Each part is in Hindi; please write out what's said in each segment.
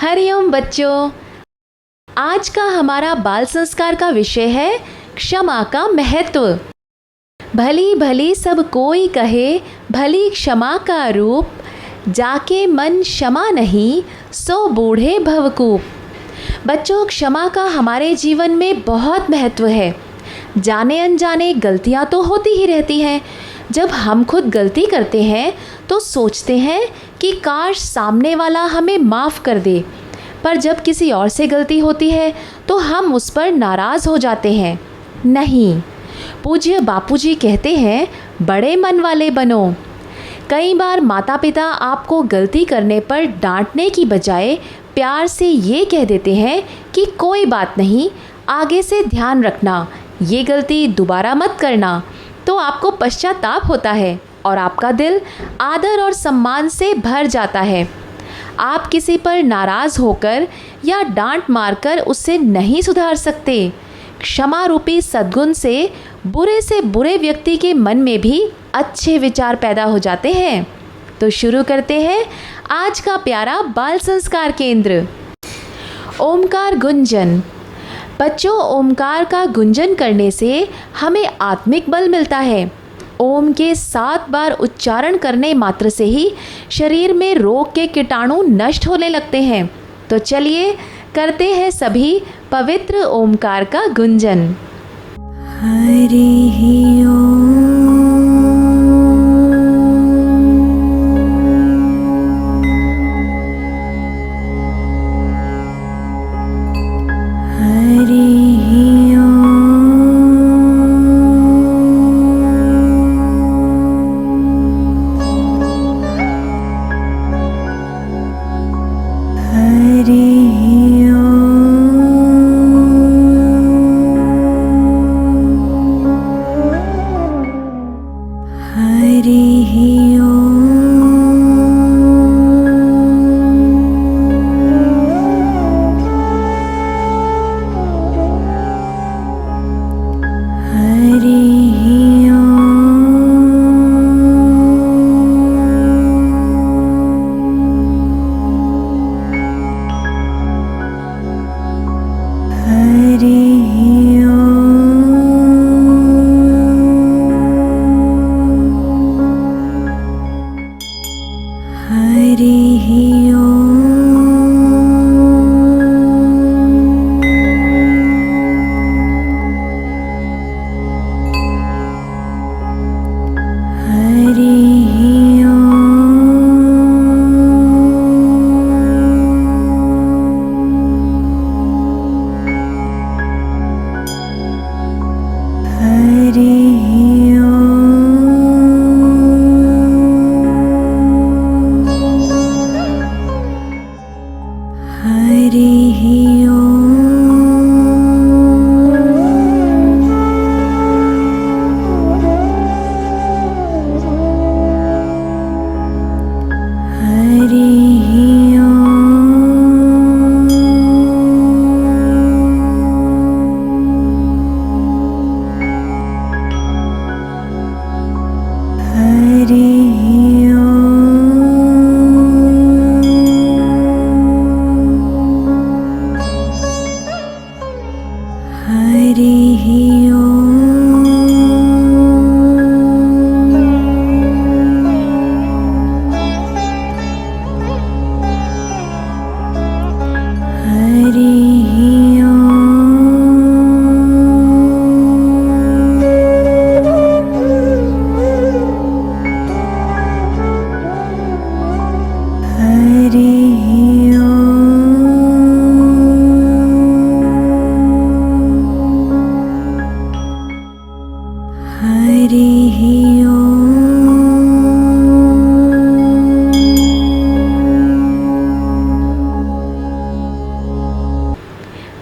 हरिओम बच्चों, आज का हमारा बाल संस्कार का विषय है क्षमा का महत्व। भली भली सब कोई कहे, भली क्षमा का रूप, जाके मन क्षमा नहीं, सो बूढ़े भवकूप। बच्चों, क्षमा का हमारे जीवन में बहुत महत्व है। जाने अनजाने गलतियाँ तो होती ही रहती हैं। जब हम खुद गलती करते हैं तो सोचते हैं कि काश सामने वाला हमें माफ़ कर दे, पर जब किसी और से गलती होती है तो हम उस पर नाराज़ हो जाते हैं। नहीं, पूज्य बापूजी कहते हैं, बड़े मन वाले बनो। कई बार माता पिता आपको गलती करने पर डांटने की बजाय प्यार से ये कह देते हैं कि कोई बात नहीं, आगे से ध्यान रखना, ये गलती दोबारा मत करना। तो आपको पश्चाताप होता है और आपका दिल आदर और सम्मान से भर जाता है। आप किसी पर नाराज़ होकर या डांट मारकर उससे नहीं सुधार सकते। क्षमा रूपी सद्गुण से बुरे व्यक्ति के मन में भी अच्छे विचार पैदा हो जाते हैं। तो शुरू करते हैं आज का प्यारा बाल संस्कार केंद्र। ओमकार गुंजन। बच्चों, ओमकार का गुंजन करने से हमें आत्मिक बल मिलता है। ओम के 7 बार उच्चारण करने मात्र से ही शरीर में रोग के कीटाणु नष्ट होने लगते हैं। तो चलिए करते हैं सभी पवित्र ओमकार का गुंजन। हरि ओम।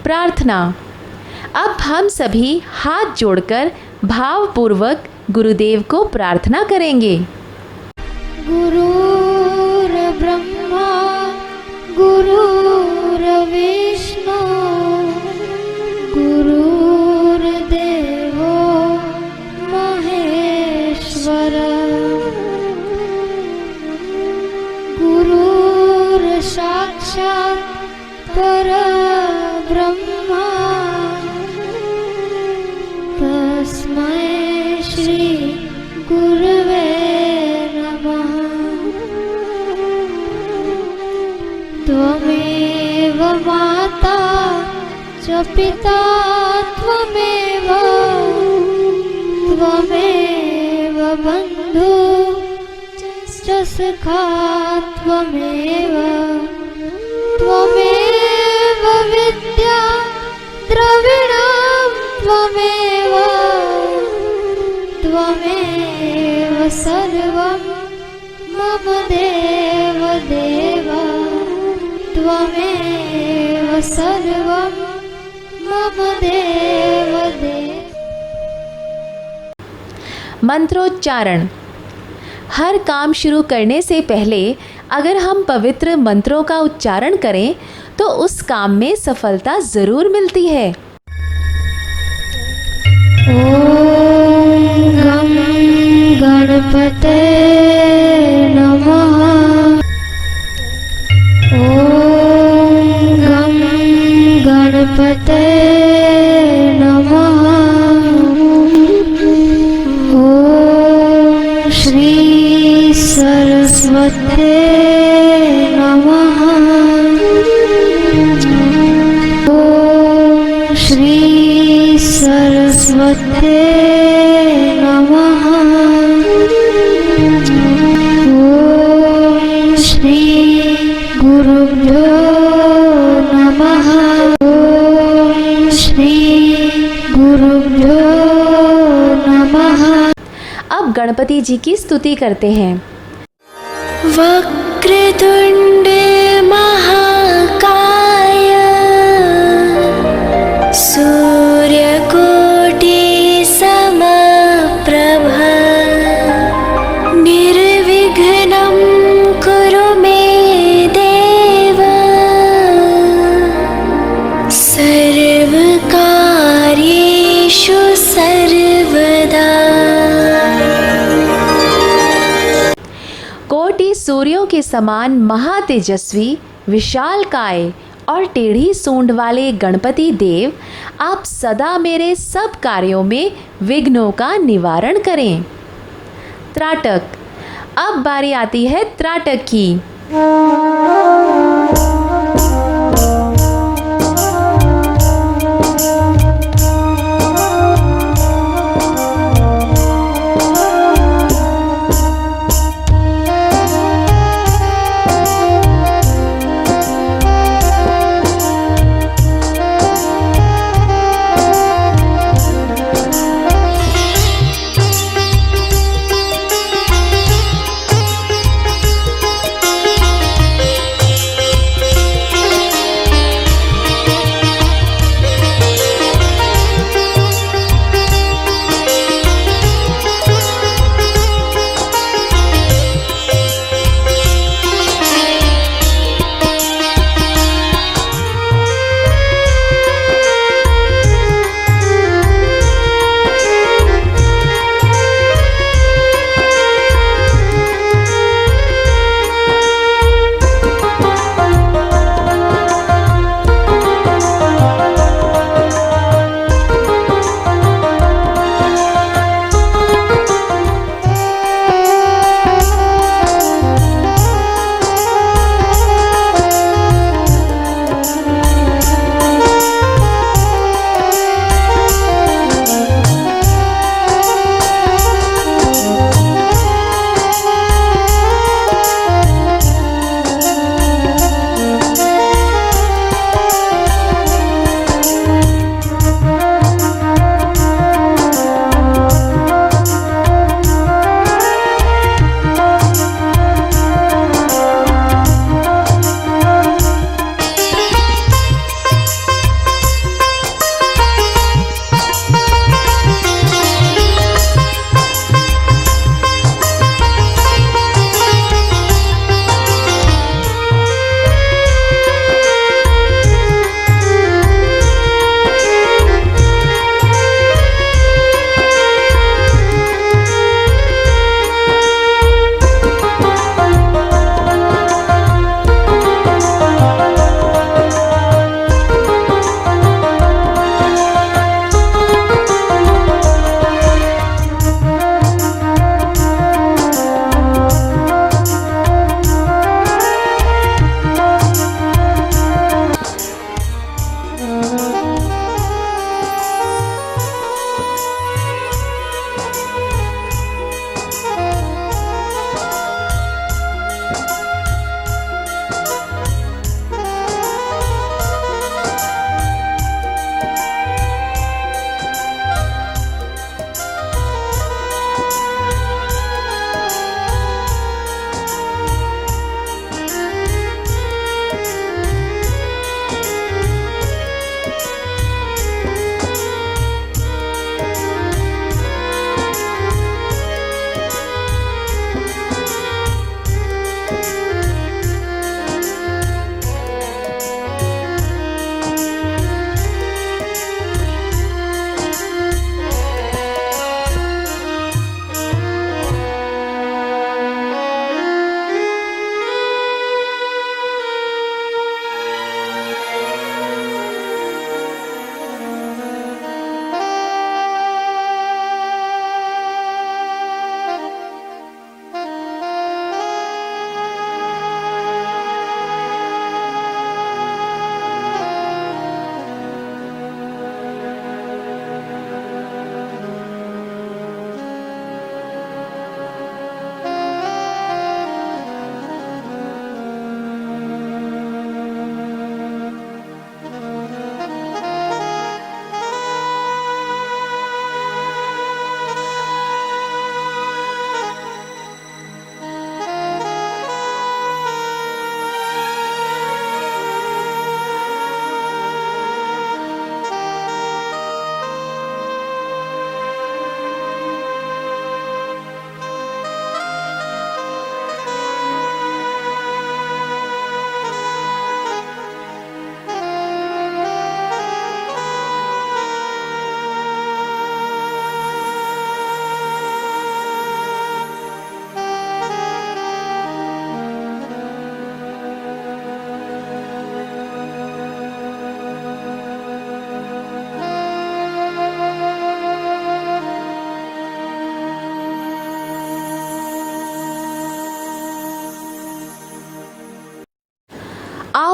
प्रार्थना। अब हम सभी हाथ जोड़कर भावपूर्वक गुरुदेव को प्रार्थना करेंगे। गुरुर् ब्रह्मा गुरुर्विष्णु गुरुर्देवो महेश्वर गुरुर्साक्षात् तस्मै श्री गुरवे नमः। त्वमेव माता च पिता त्वमेव त्वमेव बन्धु च सखा त्वमेव त्वमेव विद्या द्रविणं त्वमेव त्वमेव सर्वं मम देव देव त्वमेव सर्वं मम देव देव। मंत्रोच्चारण। हर काम शुरू करने से पहले अगर हम पवित्र मंत्रों का उच्चारण करें तो उस काम में सफलता ज़रूर मिलती है। ॐ गं गणपते नमः। ॐ गं गणपते नमः। ॐ श्री सरस्वते नमः। ॐ श्री सरस्वते नमः। ॐ श्री गुरुभ्यो नमः। ॐ श्री गुरुभ्यो नमः। अब गणपति जी की स्तुति करते हैं। वक्रतुंड महाकाय सूर्यकोटि समप्रभ निर्विघ्नं कुरु मे देव सर्वकार्येषु सर्वदा। कोटि सूर्यों के समान महातेजस्वी, विशालकाय और टेढ़ी सूंड वाले गणपति देव, आप सदा मेरे सब कार्यों में विघ्नों का निवारण करें। त्राटक। अब बारी आती है त्राटक की।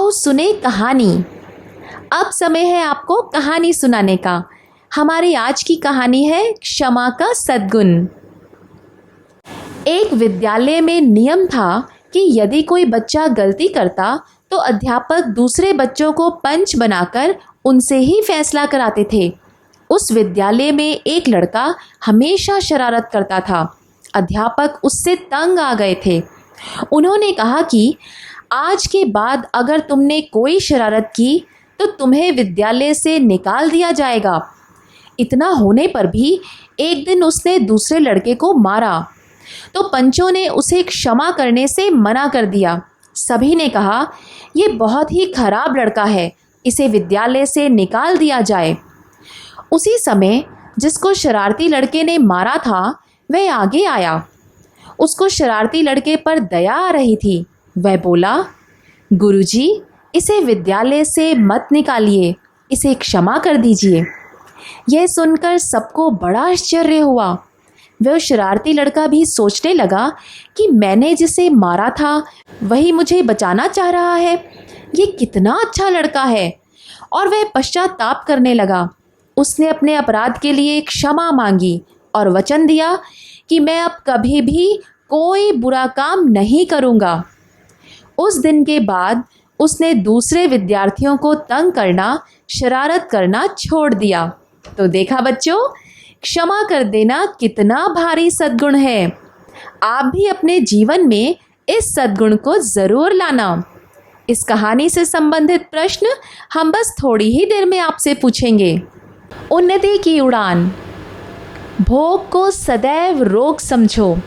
आओ सुने कहानी। अब समय है आपको कहानी सुनाने का। हमारी आज की कहानी है क्षमा का सद्गुण। एक विद्यालय में नियम था कि यदि कोई बच्चा गलती करता तो अध्यापक दूसरे बच्चों को पंच बनाकर उनसे ही फैसला कराते थे। उस विद्यालय में एक लड़का हमेशा शरारत करता था। अध्यापक उससे तंग आ गए थे। उन्होंने कहा कि आज के बाद अगर तुमने कोई शरारत की तो तुम्हें विद्यालय से निकाल दिया जाएगा। इतना होने पर भी एक दिन उसने दूसरे लड़के को मारा तो पंचों ने उसे क्षमा करने से मना कर दिया। सभी ने कहा, ये बहुत ही खराब लड़का है, इसे विद्यालय से निकाल दिया जाए। उसी समय जिसको शरारती लड़के ने मारा था वह आगे आया। उसको शरारती लड़के पर दया आ रही थी। वह बोला, गुरुजी, इसे विद्यालय से मत निकालिए, इसे क्षमा कर दीजिए। यह सुनकर सबको बड़ा आश्चर्य हुआ। वह शरारती लड़का भी सोचने लगा कि मैंने जिसे मारा था वही मुझे बचाना चाह रहा है। ये कितना अच्छा लड़का है। और वह पश्चाताप करने लगा। उसने अपने अपराध के लिए क्षमा मांगी और वचन दिया कि मैं अब कभी भी कोई बुरा काम नहीं करूँगा। उस दिन के बाद उसने दूसरे विद्यार्थियों को तंग करना, शरारत करना छोड़ दिया। तो देखा बच्चों, क्षमा कर देना कितना भारी सद्गुण है। आप भी अपने जीवन में इस सद्गुण को ज़रूर लाना। इस कहानी से संबंधित प्रश्न हम बस थोड़ी ही देर में आपसे पूछेंगे। उन्नति की उड़ान। भोग को सदैव रोग समझो।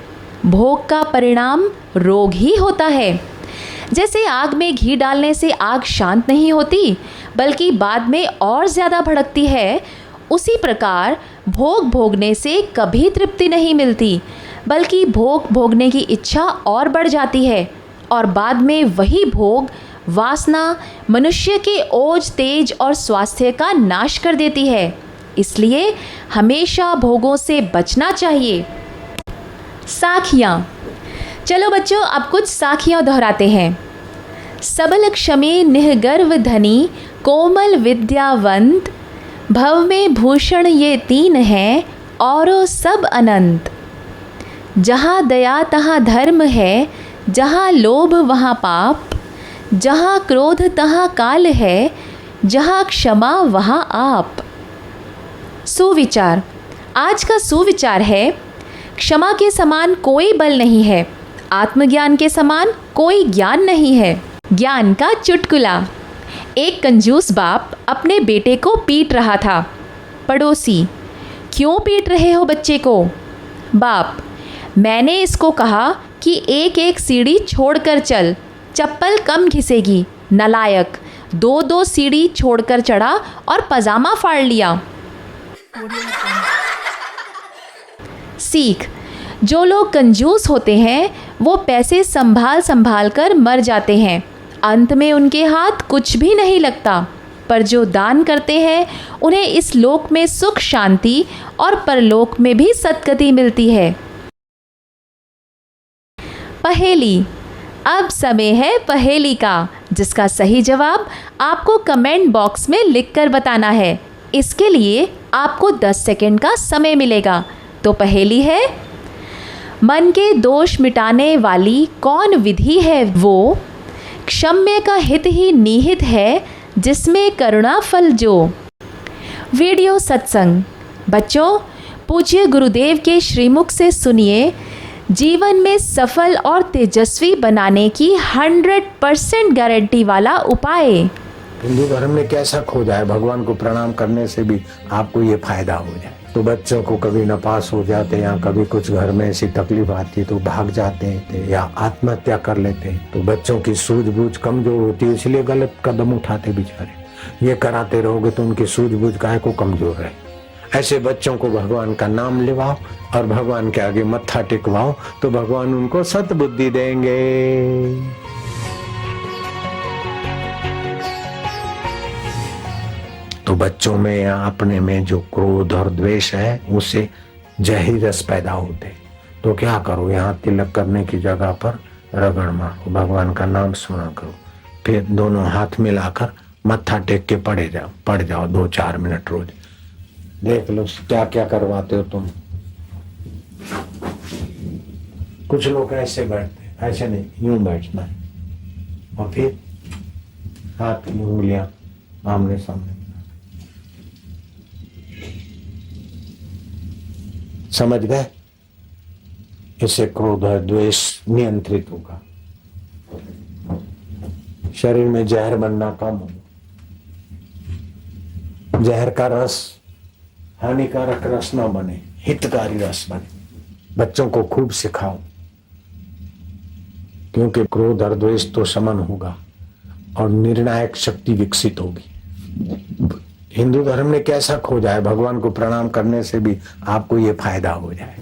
भोग का परिणाम रोग ही होता है। जैसे आग में घी डालने से आग शांत नहीं होती बल्कि बाद में और ज़्यादा भड़कती है, उसी प्रकार भोग भोगने से कभी तृप्ति नहीं मिलती बल्कि भोग भोगने की इच्छा और बढ़ जाती है और बाद में वही भोग वासना मनुष्य के ओज, तेज और स्वास्थ्य का नाश कर देती है। इसलिए हमेशा भोगों से बचना चाहिए। साखियाँ। चलो बच्चों, अब कुछ साखियाँ दोहराते हैं। सबल क्षमे निहगर्व धनी, कोमल विद्यावंत, भव में भूषण ये तीन हैं, औरों सब अनंत। जहाँ दया तहाँ धर्म है, जहाँ लोभ वहाँ पाप, जहाँ क्रोध तहाँ काल है, जहाँ क्षमा वहाँ आप। सुविचार। आज का सुविचार है, क्षमा के समान कोई बल नहीं है, आत्मज्ञान के समान कोई ज्ञान नहीं है। ज्ञान का चुटकुला। एक कंजूस बाप अपने बेटे को पीट रहा था। पड़ोसी, क्यों पीट रहे हो बच्चे को? बाप, मैंने इसको कहा कि एक एक सीढ़ी छोड़कर चल, चप्पल कम घिसेगी। नालायक, दो दो सीढ़ी छोड़कर चढ़ा और पजामा फाड़ लिया। सीख। जो लोग कंजूस होते हैं वो पैसे संभाल संभाल कर मर जाते हैं। अंत में उनके हाथ कुछ भी नहीं लगता, पर जो दान करते हैं उन्हें इस लोक में सुख शांति और परलोक में भी सद्गति मिलती है। पहेली। अब समय है पहेली का, जिसका सही जवाब आपको कमेंट बॉक्स में लिखकर बताना है। इसके लिए आपको 10 सेकंड का समय मिलेगा। तो पहेली है, मन के दोष मिटाने वाली कौन विधि है वो, क्षम्य का हित ही निहित है, जिसमें करुणा फल जो। वीडियो सत्संग। बच्चों, पूज्य गुरुदेव के श्रीमुख से सुनिए जीवन में सफल और तेजस्वी बनाने की 100% गारंटी वाला उपाय। हिंदू धर्म में कैसा खोजा है, भगवान को प्रणाम करने से भी आपको ये फायदा हो जाए। तो बच्चों को कभी नपास हो जाते या कभी कुछ घर में ऐसी तकलीफ आती तो भाग जाते हैं या आत्महत्या कर लेते हैं। तो बच्चों की सूझबूझ कमजोर होती है, इसलिए गलत कदम उठाते बेचारे। ये कराते रहोगे तो उनकी सूझबूझ काहे को कमजोर है। ऐसे बच्चों को भगवान का नाम लेवाओ और भगवान के आगे मत्था टेकवाओ तो भगवान उनको सद्बुद्धि देंगे। तो बच्चों में या अपने में जो क्रोध और द्वेष है उससे जहरी रस पैदा होते। तो क्या करो, यहाँ तिलक करने की जगह पर रगड़ मारो, भगवान का नाम सुना करो, फिर दोनों हाथ मिलाकर मत्था टेक के पड़ जाओ 2-4 मिनट रोज। देख लो क्या क्या करवाते हो तुम। कुछ लोग ऐसे बैठते, ऐसे नहीं, यूं बैठना है और फिर हाथ की उंगलियां आमने सामने। समझ गए? इससे क्रोध और द्वेष नियंत्रित होगा, शरीर में जहर बनना कम होगा। जहर का रस हानिकारक रस ना बने, हितकारी रस बने। बच्चों को खूब सिखाओ, क्योंकि क्रोध और द्वेष तो शमन होगा और निर्णायक शक्ति विकसित होगी। हिंदू धर्म में कैसा खोजा है, भगवान को प्रणाम करने से भी आपको ये फायदा हो जाए।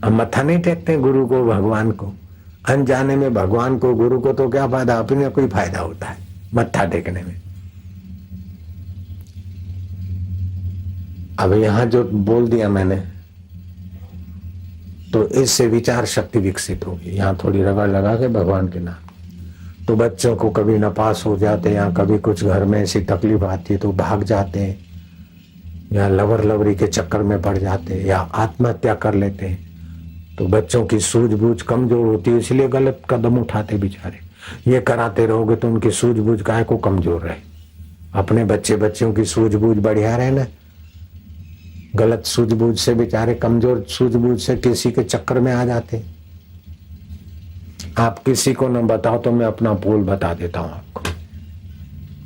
हम मत्था नहीं टेकते गुरु को, भगवान को। अनजाने में भगवान को, गुरु को तो क्या फायदा, अपने कोई फायदा होता है मत्था टेकने में। अब यहां जो बोल दिया मैंने, तो इससे विचार शक्ति विकसित होगी। यहां थोड़ी रगड़ लगा के भगवान के नाम, तो बच्चों को कभी नपास हो जाते, या कभी कुछ घर में ऐसी तकलीफ आती है तो भाग जाते हैं, या लवर लवरी के चक्कर में पड़ जाते हैं, या आत्महत्या कर लेते हैं। तो बच्चों की सूझबूझ कमजोर होती है, इसलिए गलत कदम उठाते बेचारे। ये कराते रहोगे तो उनकी सूझबूझ काहे को कमजोर रहे। अपने बच्चों की सूझबूझ बढ़िया रहे ना। गलत सूझबूझ से बेचारे, कमजोर सूझबूझ से किसी के चक्कर में आ जाते। आप किसी को न बताओ तो मैं अपना पोल बता देता हूं आपको।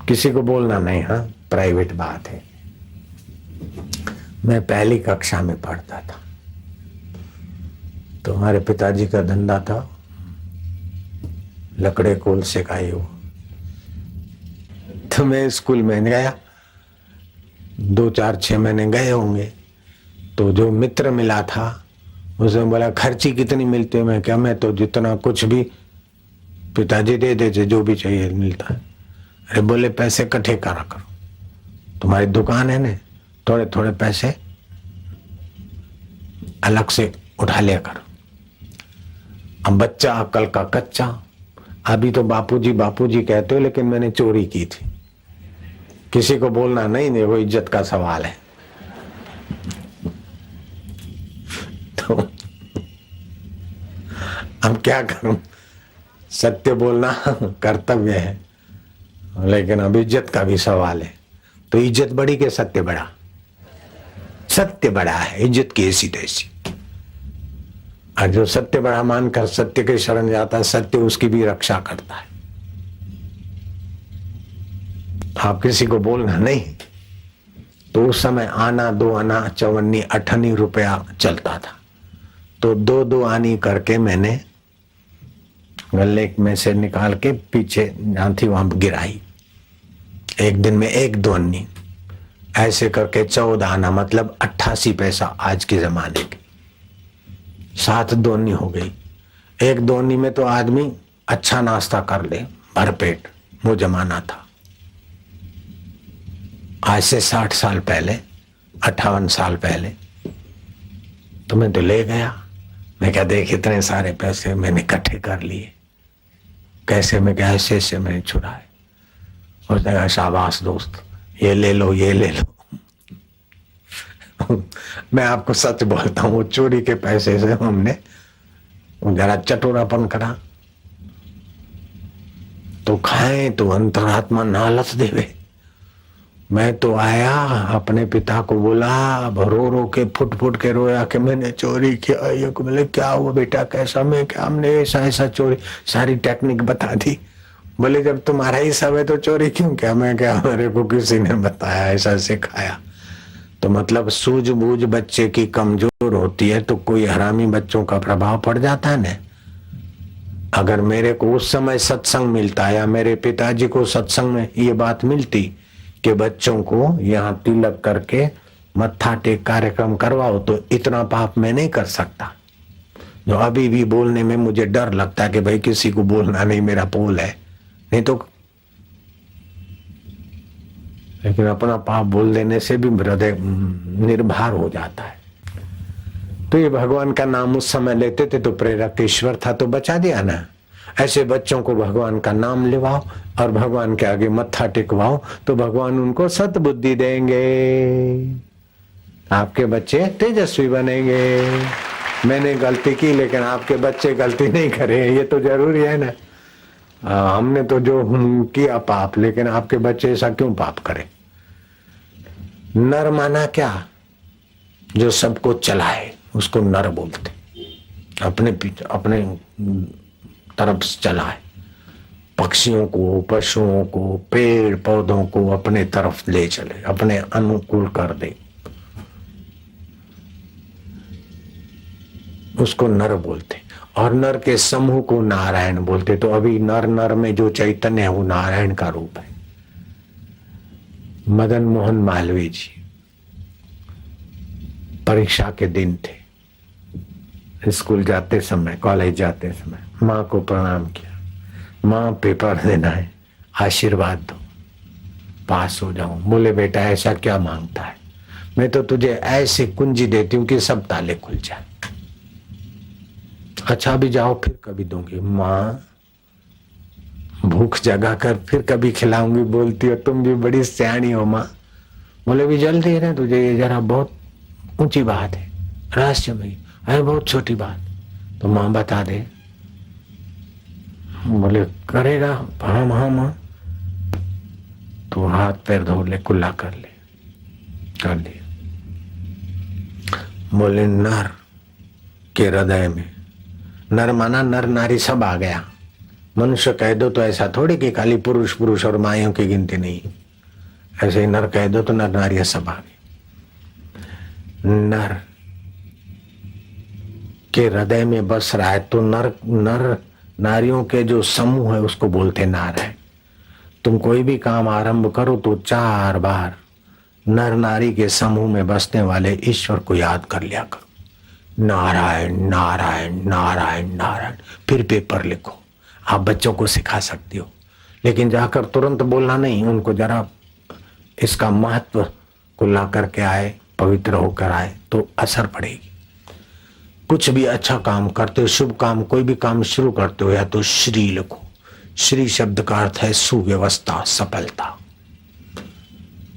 किसी को बोलना नहीं, हाँ, प्राइवेट बात है। मैं पहली कक्षा में पढ़ता था, तो हमारे पिताजी का धंधा था लकड़े कोल से का ही हो। तो मैं स्कूल में गया, 2-4-6 महीने गए होंगे। तो जो मित्र मिला था उसने बोला खर्ची कितनी मिलती है? मैं क्या, मैं तो जितना कुछ भी पिताजी दे देते, जो भी चाहिए मिलता है। अरे बोले पैसे इकट्ठे करा करो, तुम्हारी दुकान है ना, थोड़े थोड़े पैसे अलग से उठा लिया करो। अब बच्चा अकल का कच्चा, अभी तो बापूजी कहते हो, लेकिन मैंने चोरी की थी। किसी को बोलना नहीं, वो इज्जत का सवाल है। तो अब क्या करूं, सत्य बोलना कर्तव्य है, लेकिन अब इज्जत का भी सवाल है। तो इज्जत बड़ी के सत्य बड़ा? सत्य बड़ा है, इज्जत की ऐसी तैसी। और जो सत्य बड़ा मानकर सत्य के शरण जाता है, सत्य उसकी भी रक्षा करता है। आप किसी को बोलना नहीं। तो उस समय आना, 2 आना, 54 58 रुपया चलता था। तो 2 आनी करके मैंने गले में से निकाल के पीछे जहां थी वहां गिराई। एक दिन में 1 अन्नी, ऐसे करके 14 आना, मतलब 88 पैसा आज के जमाने के। 7 अन्नी हो गई। 1 अन्नी में तो आदमी अच्छा नाश्ता कर ले भरपेट, वो जमाना था। आज से 60 साल पहले, 58 साल पहले। तो मैं तो ले गया। मैं क्या, देख इतने सारे पैसे मैंने इकट्ठे कर लिए। कैसे में क्या, ऐसे मैंने छुड़ाए। उसने कहा शाबाश दोस्त, ये ले लो, ये ले लो। मैं आपको सच बोलता हूँ, वो चोरी के पैसे से हमने जरा चटोरापन करा तो खाए तो अंतरात्मा नालच देवे। मैं तो आया, अपने पिता को बोला, रो रो के फुट के रोया कि मैंने चोरी किया। ये को बोले क्या हुआ बेटा, कैसा? मैं क्या, हमने ऐसा चोरी, सारी टेक्निक बता दी। बोले जब तुम्हारा ही सब है तो चोरी क्यों किया? मैं क्या, मेरे को किसी ने बताया, ऐसा सिखाया। तो मतलब सूझबूझ बच्चे की कमजोर होती है तो कोई हरामी बच्चों का प्रभाव पड़ जाता है ना। अगर मेरे को उस समय सत्संग मिलता, या मेरे पिताजी को सत्संग में ये बात मिलती कि बच्चों को यहाँ तिलक करके मत्था टेक कार्यक्रम करवाओ, तो इतना पाप मैं नहीं कर सकता। जो अभी भी बोलने में मुझे डर लगता है कि भाई किसी को बोलना नहीं, मेरा पोल है, नहीं तो। लेकिन अपना पाप बोल देने से भी हृदय निर्भर हो जाता है। तो ये भगवान का नाम उस समय लेते थे तो प्रेरक ईश्वर था, तो बचा दिया ना। ऐसे बच्चों को भगवान का नाम लिवाओ और भगवान के आगे मत्था टिकवाओ तो भगवान उनको सद्बुद्धि देंगे, आपके बच्चे तेजस्वी बनेंगे। मैंने गलती की लेकिन आपके बच्चे गलती नहीं करे, ये तो जरूरी है ना। हमने तो जो किया पाप, लेकिन आपके बच्चे ऐसा क्यों पाप करें। नर माना क्या, जो सबको चलाए उसको नर बोलते, अपने तरफ से चलाए, पक्षियों को, पशुओं को, पेड़ पौधों को अपने तरफ ले चले, अपने अनुकूल कर दे, उसको नर बोलते। और नर के समूह को नारायण बोलते। तो अभी नर में जो चैतन्य है वो नारायण का रूप है। मदन मोहन मालवीय जी परीक्षा के दिन थे, स्कूल जाते समय, कॉलेज जाते समय माँ को प्रणाम किया, माँ पेपर देना है, आशीर्वाद दो, पास हो जाऊं। बोले बेटा ऐसा क्या मांगता है, मैं तो तुझे ऐसी कुंजी देती हूं कि सब ताले खुल जाए। अच्छा भी जाओ फिर कभी दूंगी। माँ भूख जगा कर फिर कभी खिलाऊंगी बोलती हो, तुम भी बड़ी सियाणी हो माँ। बोले भी जल्दी है तुझे, ये जरा बहुत ऊंची बात है, रहस्यमयी है, बहुत छोटी बात, तो माँ बता दे। बोले करेगा, हाँ माँ, तो हाथ पैर धो ले, कुल्ला कर ले, कर लिया। बोले नर के हृदय में, नर माना नर नारी सब आ गया। मनुष्य कह दो तो ऐसा थोड़ी कि खाली पुरुष और माइयों की गिनती नहीं, ऐसे ही नर कह दो तो नर नारियां सब आ गई। नर के हृदय में बस रहा है तो नर नारियों के जो समूह है उसको बोलते नारायण। तुम कोई भी काम आरंभ करो तो 4 बार नर नारी के समूह में बसने वाले ईश्वर को याद कर लिया करो, नारायण नारायण नारायण नारायण। फिर पेपर लिखो। आप बच्चों को सिखा सकती हो, लेकिन जाकर तुरंत बोलना नहीं, उनको जरा इसका महत्व को ला करके आए, पवित्र होकर आए तो असर पड़ेगी। कुछ भी अच्छा काम करते हो, शुभ काम, कोई भी काम शुरू करते हो, या तो श्री लिखो। श्री शब्द का अर्थ है सुव्यवस्था, सफलता,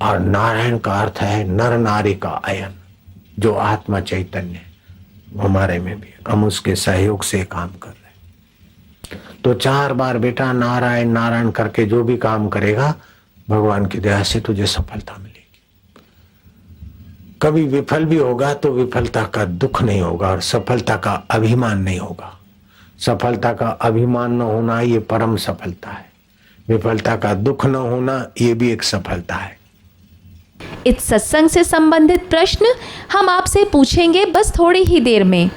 और नारायण का अर्थ है नर नारी का अयन, जो आत्मा चैतन्य हमारे में भी, हम उसके सहयोग से काम कर रहे हैं। तो 4 बार बेटा नारायण नारायण करके जो भी काम करेगा, भगवान की दया से तुझे सफलता मिलेगी। कभी विफल भी होगा तो विफलता का दुख नहीं होगा और सफलता का अभिमान नहीं होगा। सफलता का अभिमान न होना ये परम सफलता है, विफलता का दुख न होना ये भी एक सफलता है। इस सत्संग से संबंधित प्रश्न हम आपसे पूछेंगे बस थोड़ी ही देर में।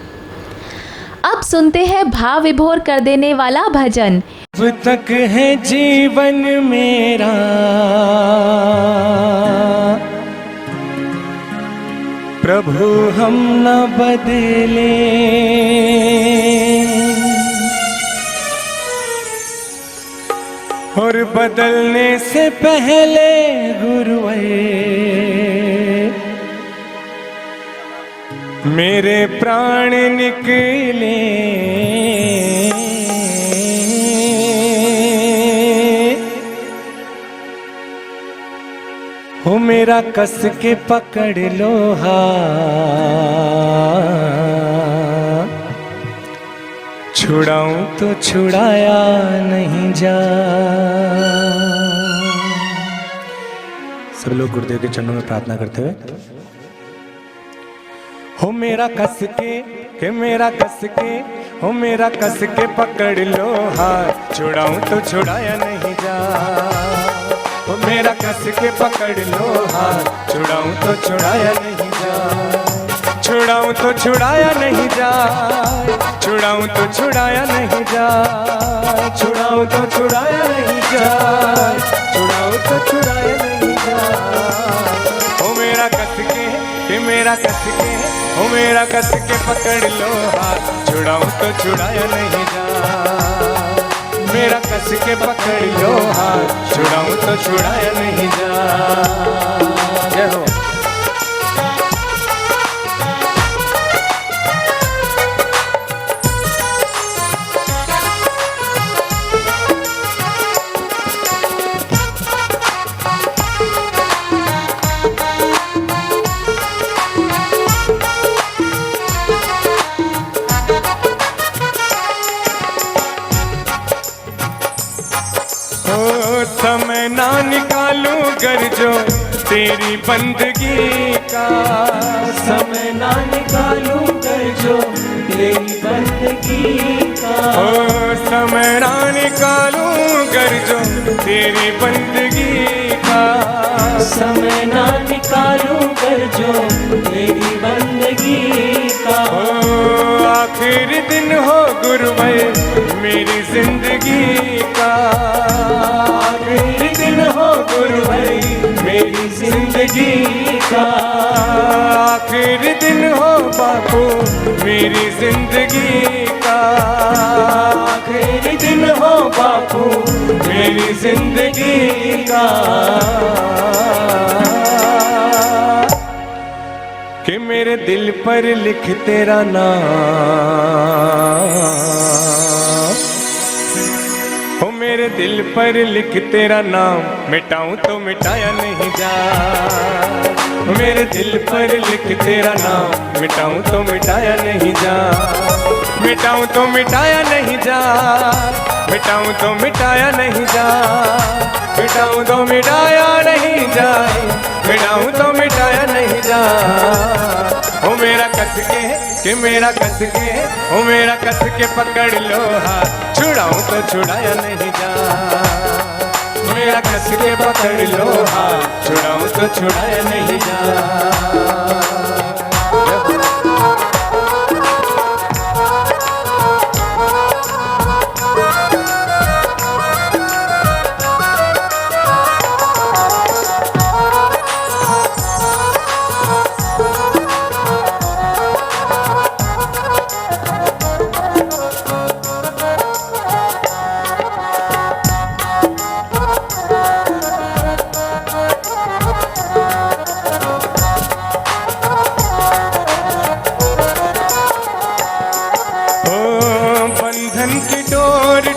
अब सुनते हैं भाव विभोर कर देने वाला भजन। अब तक है जीवन मेरा प्रभु हम न बदले, और बदलने से पहले गुरुवर मेरे प्राण निकले। हो मेरा कस के पकड़ लो हाथ, छुड़ाऊं तो छुड़ाया नहीं जा। सब लोग गुरुदेव के चरणों में प्रार्थना करते हुए, हो मेरा कस के मेरा कस के, हो मेरा कस के पकड़ लो हाथ, छुड़ाऊं तो छुड़ाया नहीं जा। हो मेरा कस के पकड़ लो हाथ, छुड़ाऊं तो छुड़ाया नहीं जा। छुड़ाऊं तो छुड़ाया नहीं जा, छुड़ाऊं तो छुड़ाया नहीं जा, छुड़ाऊं तो छुड़ाया नहीं जा, छुड़ाऊं तो छुड़ाया नहीं जा। हो मेरा कस के मेरा कस के, हो मेरा कस के पकड़ लो हाथ, छुड़ाऊं तो छुड़ाया नहीं जा। मेरा कस के पकड़ लो हाथ, छुड़ाऊं तो छुड़ाया नहीं जा। जय हो। समय ना निकालूं गर जो तेरी बंदगी का, समय ना निकालूं कर जो तेरी बंदगी का, ओ समय ना निकालूं गर जो तेरी बंदगी का, समय ना निकालूं कर जो तेरी बंदगी का। ओ आखिरी दिन हो गुरुवर मेरी जिंदगी का, आखिरी दिन हो गुरुवर मेरी जिंदगी का, आखिरी दिन हो बापू मेरी जिंदगी का, आखिरी दिन हो बापू मेरी जिंदगी का। कि मेरे दिल पर लिख तेरा नाम, हो मेरे दिल पर लिख तेरा नाम, मिटाऊं तो मिटाया नहीं जा, मेरे दिल पर लिख तेरा नाम, मिटाऊं तो मिटाया नहीं जा, मिटाऊं तो मिटाया नहीं जा, मिटाऊं तो मिटाया नहीं जा, मिटाऊं तो मिटाया नहीं जाए, मिटाऊं तो मिटाया नहीं जा। ओ मेरा कस के कि मेरा कस के, ओ मेरा कस के पकड़ लो हाथ, छुड़ाऊं तो छुड़ाया नहीं जा, मेरा कस के पकड़ लो हाथ, छुड़ाऊं तो छुड़ाया नहीं जा।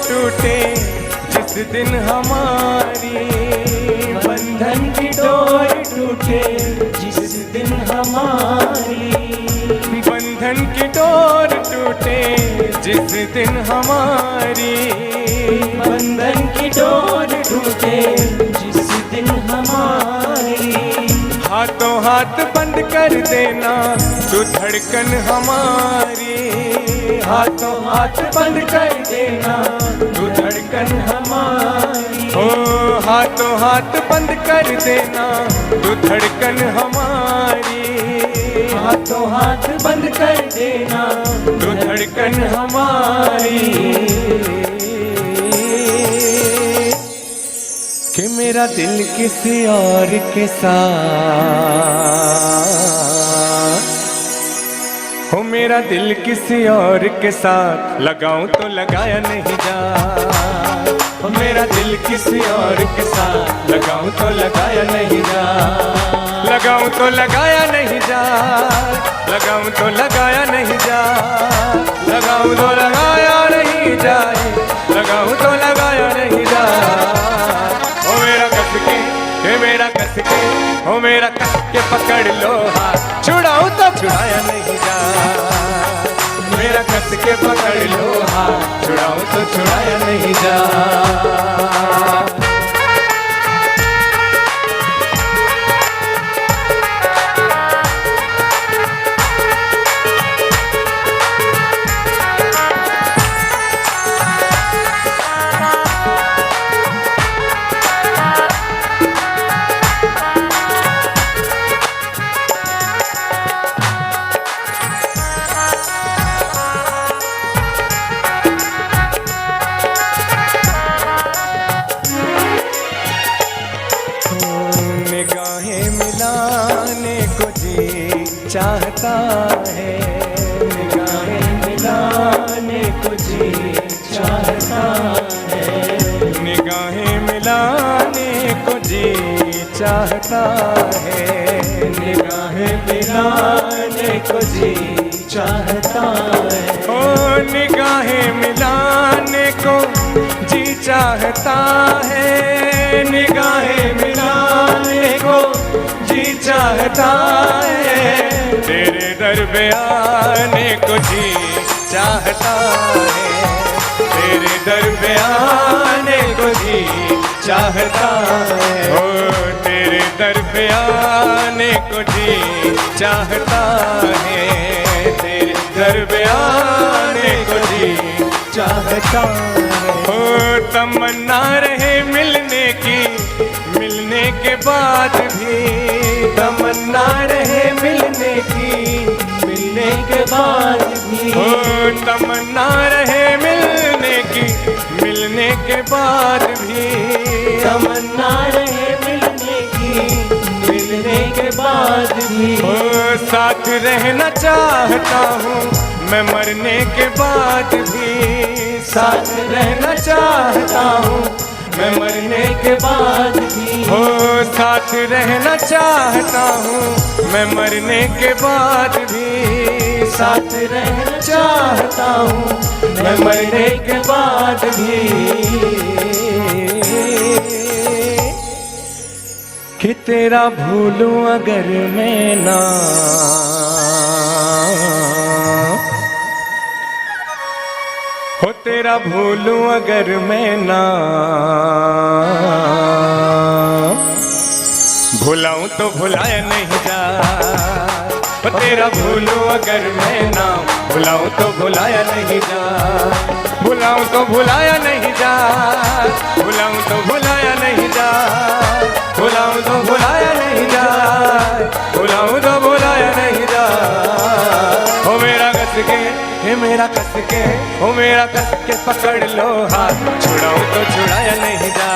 टूटे जिस दिन हमारी, बंधन की डोर टूटे जिस दिन हमारी, बंधन की डोर टूटे जिस दिन हमारी, बंधन की डोर टूटे जिस दिन हमारी, हाथों हाथ बंद कर देना तू धड़कन हमारी, हाथों हाथ बंद कर देना तू धड़कन हमारी, ओ हाथों हाथ बंद कर देना तू धड़कन हमारी, हाथों हाथ बंद कर देना तू धड़कन हमारी। कि मेरा दिल किसी और के साथ, हो मेरा दिल किसी और के साथ, लगाऊं तो लगाया नहीं जा, हो मेरा दिल किसी और के साथ, लगाऊं तो लगाया नहीं जा, लगाऊं तो लगाया नहीं जा, लगाऊं तो लगाया नहीं जा, लगाऊं तो लगाया नहीं जाए, लगाऊं तो लगाया नहीं जा। ओ मेरा कस के, हे मेरा कस के, हो मेरा कस के पकड़ लो हाथ, छुड़ाऊं तो छुड़ाया नहीं जा, मेरा कस के पकड़ लो हाथ, छुड़ाऊं तो छुड़ाया नहीं जा। चाहता है, निगाहें मिलाने को जी चाहता है, निगाहें मिलाने को जी चाहता है, निगाहें मिलाने को जी चाहता है, ओ निगाहें मिलाने को जी चाहता है, निगाहें मिलाने को जी चाहता है, तेरे दर पे आने को जी चाहता है, तेरे दर पे आने को जी चाहता है। ओ तेरे दर पे आने को जी चाहता है, तेरे दर पे आने को जी चाहता है। ओ तमन्ना रहे मिलने की, मिलने के बाद भी तमन्ना रहे मिलने की, मिलने के बाद भी। ओ तमन्ना रहे मिलने की, मिलने के बाद भी तमन्ना रहे मिलने की, मिलने के बाद भी। ओ साथ रहना चाहता हूँ मैं मरने के बाद भी, साथ रहना चाहता हूँ मैं मरने के बाद भी। हो साथ रहना चाहता हूँ मैं मरने के बाद भी, साथ रहना चाहता हूँ मैं मरने के बाद भी। कि तेरा भूलूं अगर मैं ना, हो तेरा भूलूं अगर मैं ना, भुलाऊं तो भुलाया नहीं जा। हो तेरा भूलूं अगर मैं ना, भुलाऊं तो भुलाया नहीं जा। भुलाऊं तो भुलाया नहीं जा, भुलाऊं तो भुलाया नहीं जा। भुलाऊं तो भुलाया नहीं जा, भुलाऊं तो भुलाया नहीं जा। हो मेरा कस के, हे मेरा कस के, हो मेरा कस के पकड़ लो हाथ, छुड़ाऊं तो छुड़ाया नहीं जा।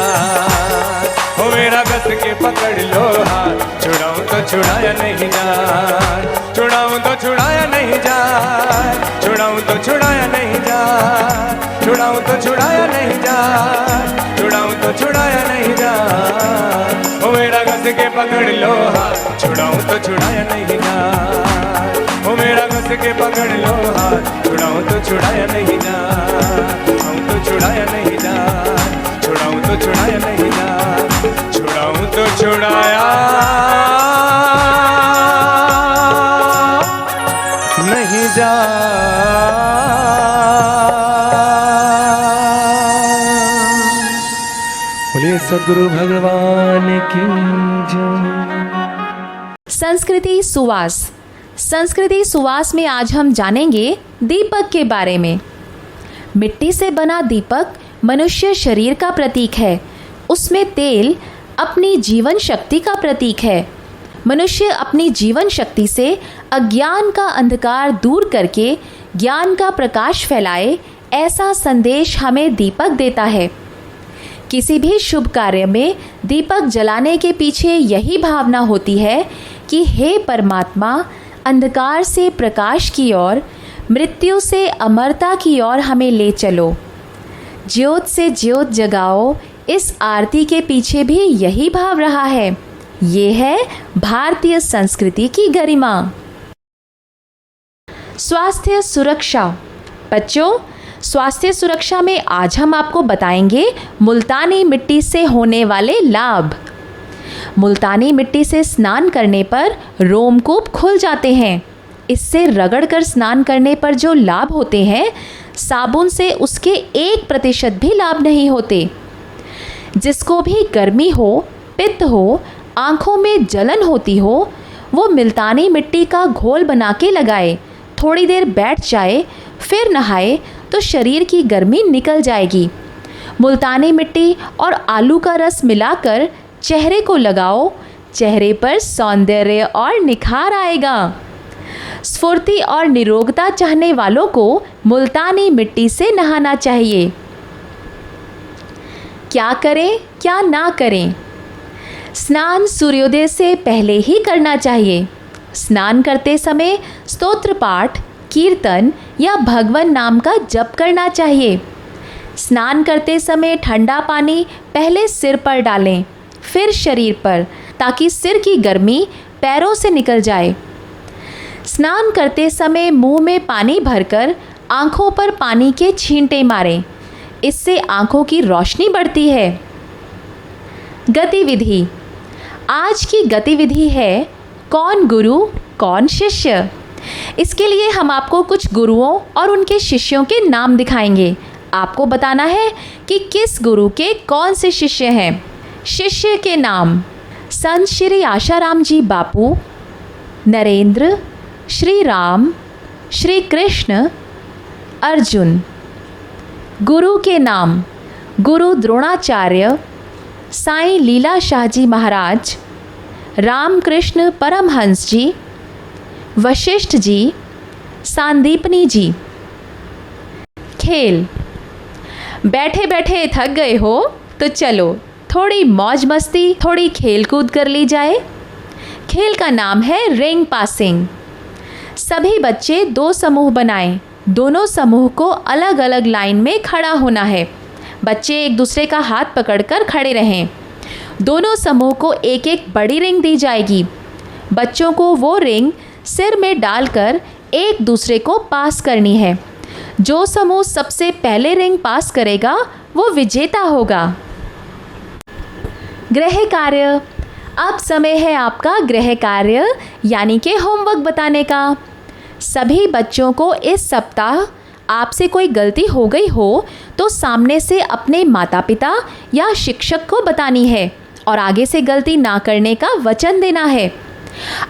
हो मेरा कस के पकड़ लो हाथ, छुड़ाऊं तो छुड़ाया नहीं जा। छुड़ाऊं तो छुड़ाया नहीं जा, छुड़ाऊं तो छुड़ाया नहीं जा। छुड़ाऊं तो छुड़ाया नहीं जा, छुड़ाऊं तो छुड़ाया नहीं जा। हो मेरा कस के पकड़ लो हाथ, छुड़ाऊं तो छुड़ाया नहीं जा। हो मेरा कस के पकड़ लो हाथ, छुड़ाऊं तो छुड़ाया नहीं जा। छुड़ाऊं तो छुड़ाया नहीं जा, छुड़ाऊं तो छुड़ाया नहीं जा। छुड़ाऊं तो छुड़ाया नहीं जा। बोलिए सद्गुरु भगवान की जय। संस्कृति सुवास। संस्कृति सुवास में आज हम जानेंगे दीपक के बारे में। मिट्टी से बना दीपक मनुष्य शरीर का प्रतीक है। उसमें तेल अपनी जीवन शक्ति का प्रतीक है। मनुष्य अपनी जीवन शक्ति से अज्ञान का अंधकार दूर करके ज्ञान का प्रकाश फैलाए, ऐसा संदेश हमें दीपक देता है। किसी भी शुभ कार्य में दीपक जलाने के पीछे यही भावना होती है कि हे परमात्मा, अंधकार से प्रकाश की ओर, मृत्यु से अमरता की ओर हमें ले चलो। ज्योत से ज्योत जगाओ, इस आरती के पीछे भी यही भाव रहा है। ये है भारतीय संस्कृति की गरिमा। स्वास्थ्य सुरक्षा। बच्चों, स्वास्थ्य सुरक्षा में आज हम आपको बताएंगे मुल्तानी मिट्टी से होने वाले लाभ। मुल्तानी मिट्टी से स्नान करने पर रोमकूप खुल जाते हैं। इससे रगड़कर स्नान करने पर जो लाभ होते हैं, साबुन से उसके 1% भी लाभ नहीं होते। जिसको भी गर्मी हो, पित्त हो, आँखों में जलन होती हो, वो मुल्तानी मिट्टी का घोल बना के लगाए, थोड़ी देर बैठ जाए, फिर नहाए तो शरीर की गर्मी निकल जाएगी। मुल्तानी मिट्टी और आलू का रस मिलाकर चेहरे को लगाओ, चेहरे पर सौंदर्य और निखार आएगा। स्फूर्ति और निरोगता चाहने वालों को मुल्तानी मिट्टी से नहाना चाहिए। क्या करें, क्या ना करें? स्नान सूर्योदय से पहले ही करना चाहिए। स्नान करते समय स्तोत्र पाठ, कीर्तन या भगवान नाम का जप करना चाहिए। स्नान करते समय ठंडा पानी पहले सिर पर डालें, फिर शरीर पर, ताकि सिर की गर्मी पैरों से निकल जाए। स्नान करते समय मुंह में पानी भरकर आँखों पर पानी के छींटे मारें। इससे आँखों की रोशनी बढ़ती है। गतिविधि। आज की गतिविधि है कौन गुरु कौन शिष्य। इसके लिए हम आपको कुछ गुरुओं और उनके शिष्यों के नाम दिखाएंगे। आपको बताना है कि किस गुरु के कौन से शिष्य हैं। शिष्य के नाम: संत श्री आशाराम जी बापू, नरेंद्र, श्री राम, श्री कृष्ण, अर्जुन। गुरु के नाम: गुरु द्रोणाचार्य, साईं लीला शाह जी महाराज, रामकृष्ण परमहंस जी, वशिष्ठ जी, सांदीपनी जी। खेल: बैठे बैठे थक गए हो तो चलो थोड़ी मौज मस्ती, थोड़ी खेल कूद कर ली जाए। खेल का नाम है रिंग पासिंग। सभी बच्चे 2 समूह बनाएं। दोनों समूह को अलग अलग लाइन में खड़ा होना है। बच्चे एक दूसरे का हाथ पकड़कर खड़े रहें। दोनों समूह को एक एक बड़ी रिंग दी जाएगी। बच्चों को वो रिंग सिर में डालकर एक दूसरे को पास करनी है। जो समूह सबसे पहले रिंग पास करेगा वो विजेता होगा। गृह कार्य: अब समय है आपका गृह कार्य यानी कि होमवर्क बताने का। सभी बच्चों को इस सप्ताह आपसे कोई गलती हो गई हो तो सामने से अपने माता पिता या शिक्षक को बतानी है और आगे से गलती ना करने का वचन देना है।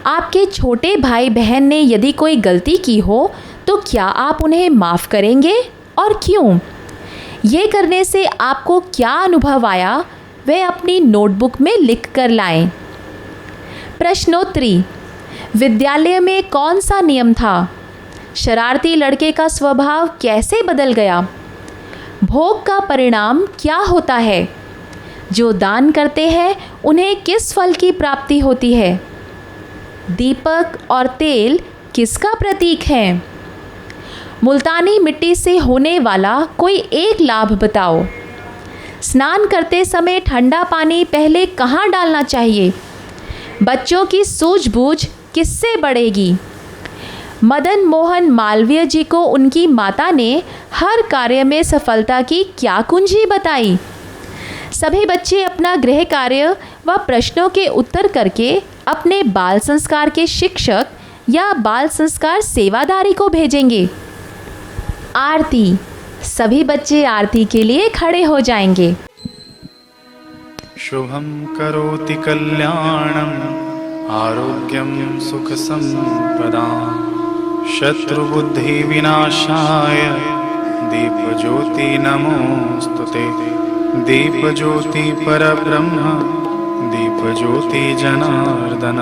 आपके छोटे भाई बहन ने यदि कोई गलती की हो तो क्या आप उन्हें माफ़ करेंगे और क्यों? ये करने से आपको क्या अनुभव आया वह अपनी नोटबुक में लिख कर लाएं। प्रश्नोत्तरी: विद्यालय में कौन सा नियम था? शरारती लड़के का स्वभाव कैसे बदल गया? भोग का परिणाम क्या होता है? जो दान करते हैं उन्हें किस फल की प्राप्ति होती है? दीपक और तेल किसका प्रतीक है? मुल्तानी मिट्टी से होने वाला कोई एक लाभ बताओ। स्नान करते समय ठंडा पानी पहले कहाँ डालना चाहिए? बच्चों की सूझबूझ किससे बढ़ेगी? मदन मोहन मालवीय जी को उनकी माता ने हर कार्य में सफलता की क्या कुंजी बताई? सभी बच्चे अपना गृह कार्य व प्रश्नों के उत्तर करके अपने बाल संस्कार के शिक्षक या बाल संस्कार सेवादारी को भेजेंगे। आरती: सभी बच्चे आरती के लिए खड़े हो जाएंगे। शुभं करोति कल्याणं आरोग्यं सुख संपदां शत्रुबुद्धि विनाशाय दीपज्योति नमोस्तुते। दीपज्योति परब्रह्म दीपज्योति जनार्दन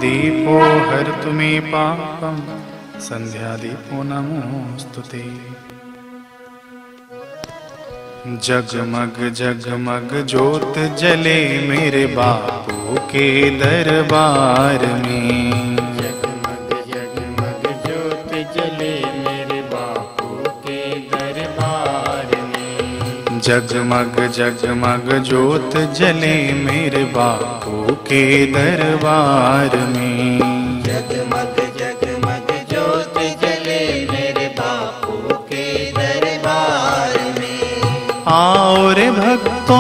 दीपो हरतु मे पापं संध्यादीपो नमोस्तुते। जगमग जगमग ज्योत जले मेरे बापू के दरबार में। जगमग जगमग ज्योत जले मेरे बापू के दरबार में। जगमग जगमग ज्योत जले मेरे बापू के दरबार में। जगमग जगमग ज्योत जले मेरे बापू के दरबार में। आओ रे भक्तों,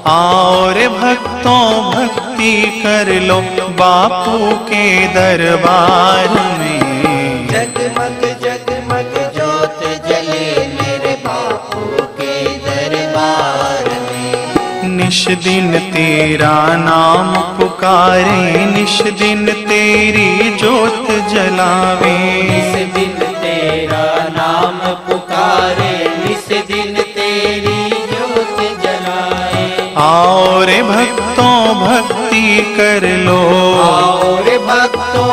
आओ रे भक्तों, भक्ति कर लो बापू के दरबार में। जगमग जगमग ज्योत जले मेरे बापू के दरबार में। निश दिन तेरा नाम पुकारे, निश दिन तेरी ज्योत जलावे। निस दिन तेरा नाम पुकारे, निस दिन तेरी ज्योत जलाए। आओ रे भक्तों भक्ति कर लो, आओ रे भक्तों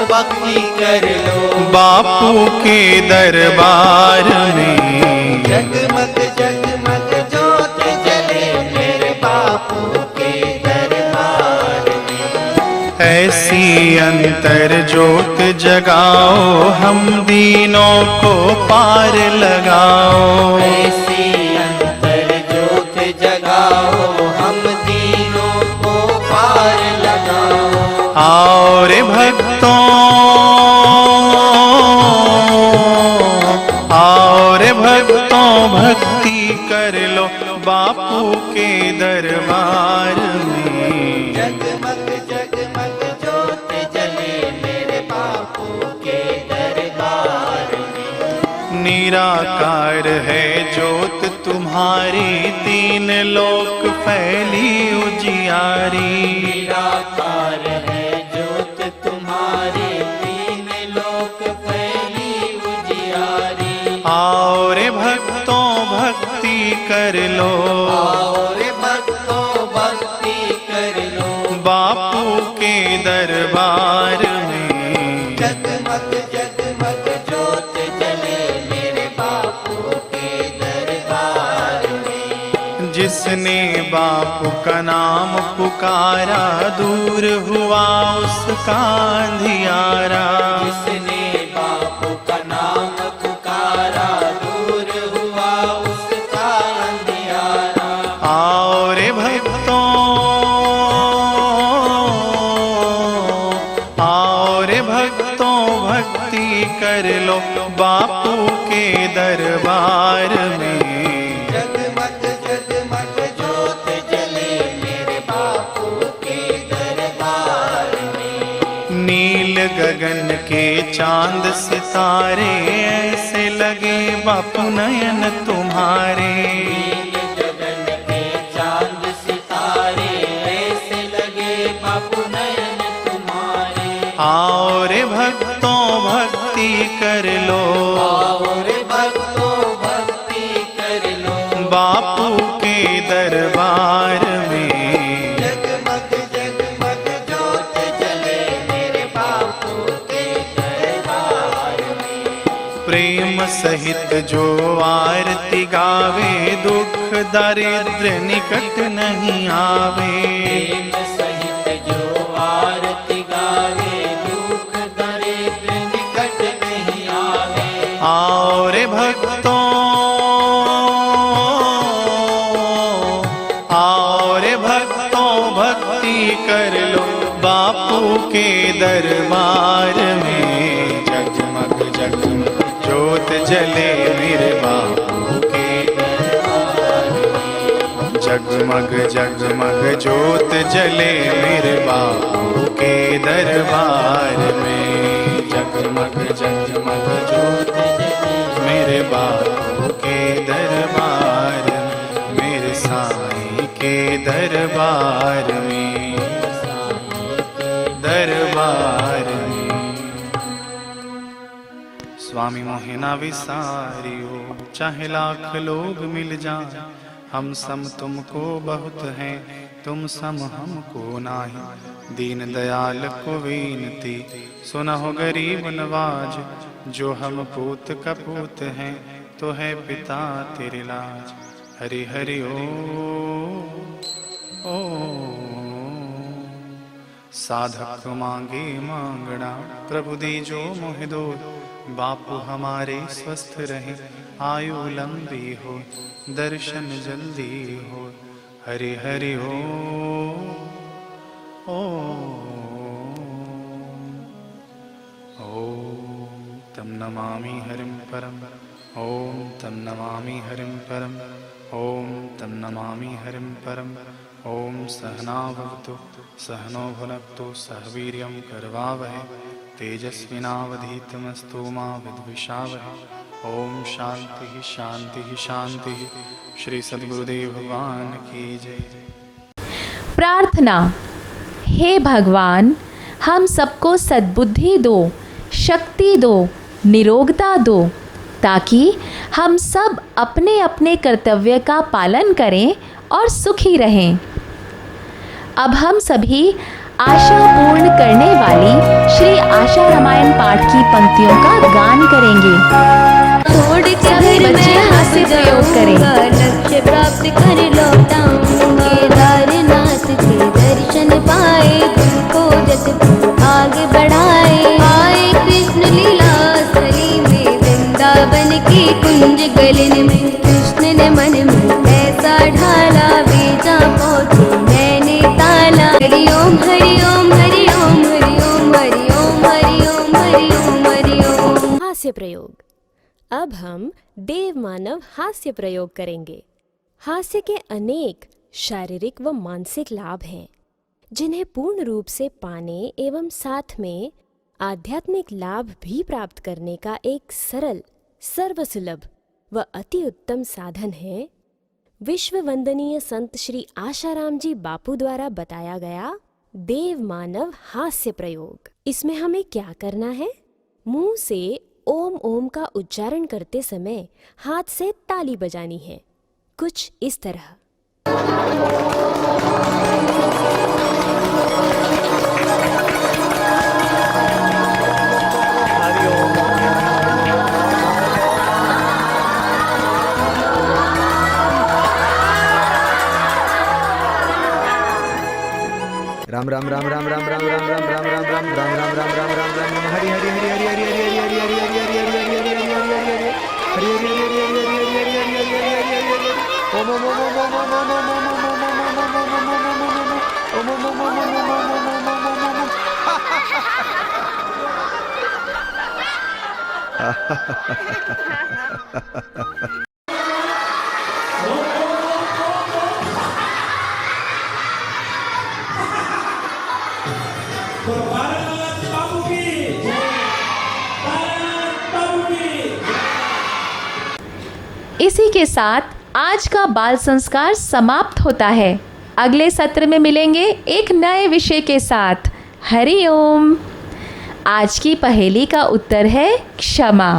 भक्ति कर लो बापू के दरबार में। जगमग जगमग ज्योत जले मेरे बापू के दरबार में। ऐसी अंतर ज्योत जगाओ, हम दीनों को पार लगाओ। ऐसी अंतर ज्योत जगाओ, हम दीनों को पार लगाओ। आओ रे भक्तों, आओ रे भक्तों, भक्ति कर लो बापू के दरबार में। जगमग जगमग ज्योत जले मेरे बापू के दरबार निराकार है ज्योत तुम्हारी, तीन लोक फैली उजियारी। निराकार है ज्योत तुम्हारी, तीन लोक फैली उजियारी। आओ रे भक्तों भक्ति कर लो, आओ रे भक्तों भक्ति कर लो, बापू के दरबार में। जगमग जगमग ज्योत जले मेरे बापू के दरबार में। जिसने बापू का नाम पुकारा, दूर हुआ उसका अंधियारा। जिसने बापू का नाम पुकारा, दूर हुआ उसका अंधियारा। आओ रे भक्तों, आओ रे भक्तों भक्ति कर लो, बापू के दरबार में। जगमग जगमग ज्योत जले मेरे बापू के दरबार में। नील गगन के चांद सितारे, ऐसे लगे बापू नयन तुम्हारे। नील गगन के चांद सितारे, ऐसे लगे बापू नयन तुम्हारे। आओ रे भक्तों भक्ति कर लो, आओ रे भक्तों भक्ति कर लो, बापू के दरबार में। जगमग जगमग ज्योत जले मेरे बापू के दरबार में। प्रेम सहित जो आरती गावे, दुख दारिद्र्य निकट नहीं आवे। प्रेम सहित जो आरती गावे, दुख दरिद्र निकट नहीं आवे। आओ रे भक्तों, आओ रे भक्तों भक्ति कर लो, बापू के दरबार में। जगमग जगमग ज्योत जले मेरे बापू के दरबार में। जगमग जगमग ज्योत जले मेरे बापू के दरबार में। जगमग जगमग ज्योत जले मेरे बापू के दरबार में, मेरे साईं के दरबार में, दरबार में। स्वामी मोहे ना विसारियो, चाहे लाख लोग मिल जाए, हम सम तुमको बहुत हैं, तुम सम हमको नाही। दीन दयाल को विनती, सुनहो गरीब नवाज, जो हम पूत कपूत हैं, तो है पिता तेरे लाज। हरि हरि ओ साधक मांगे मांगना, प्रभु दीजो मोहि दो। बापू हमारे स्वस्थ रहे, आयु लंबी हो, दर्शन जल्दी हो। हरि हरि ओ तम नमामि हरिं परम, ओम तम नमामि हरिं परम, ओम तम नमामि हरिं परम। ओम सहना भवतु सहनो भुनक्तु, सह वीर्यं करवावहै, तेजस्विनावधीतमस्तु मा विद्विषावहै। ओम शांति शांति शांति। श्री सद्गुरुदेव भगवान की जय। प्रार्थना। हे भगवान, हम सबको सद्बुद्धि दो, शक्ति दो, निरोगता दो, ताकि हम सब अपने अपने कर्तव्य का पालन करें और सुखी रहें। अब हम सभी आशा पूर्ण करने वाली श्री आशा रामायण पाठ की पंक्तियों का गान करेंगे। सभी बच्चे हास्य प्रयोग करें। लक्ष्य प्राप्त कर लौटाऊं, केदारनाथ के दर्शन पाए, तुमको जस आगे बढ़ाए। आए कृष्ण लीला स्थली में, वृंदावन की कुंज गलन में, कृष्ण ने मन में ऐसा ढाला, बेचा पहुंचे मैंने ताला। हरि ओम हरि ओम हरि ओम हरि ओम हरि ओम हरि ओम हरि ओम हरि ओम। हास्य प्रयोग। अब हम देव मानव हास्य प्रयोग करेंगे। हास्य के अनेक शारीरिक व मानसिक लाभ हैं, जिन्हें पूर्ण रूप से पाने एवं साथ में आध्यात्मिक लाभ भी प्राप्त करने का एक सरल सर्वसुलभ व अति उत्तम साधन है विश्व वंदनीय संत श्री आशाराम जी बापू द्वारा बताया गया देव मानव हास्य प्रयोग। इसमें हमें क्या करना है? मुंह से ओम ओम का उच्चारण करते समय हाथ से ताली बजानी है, कुछ इस तरह। राम राम राम राम राम राम राम राम राम राम राम राम राम राम राम राम राम राम हरि हरि हरि हरि हरि हरि हरि हरि हरि हरि हरि हरि हरि हरि हरि इसी के साथ आज का बाल संस्कार समाप्त होता है। अगले सत्र में मिलेंगे एक नए विषय के साथ। हरि ओम। आज की पहेली का उत्तर है क्षमा।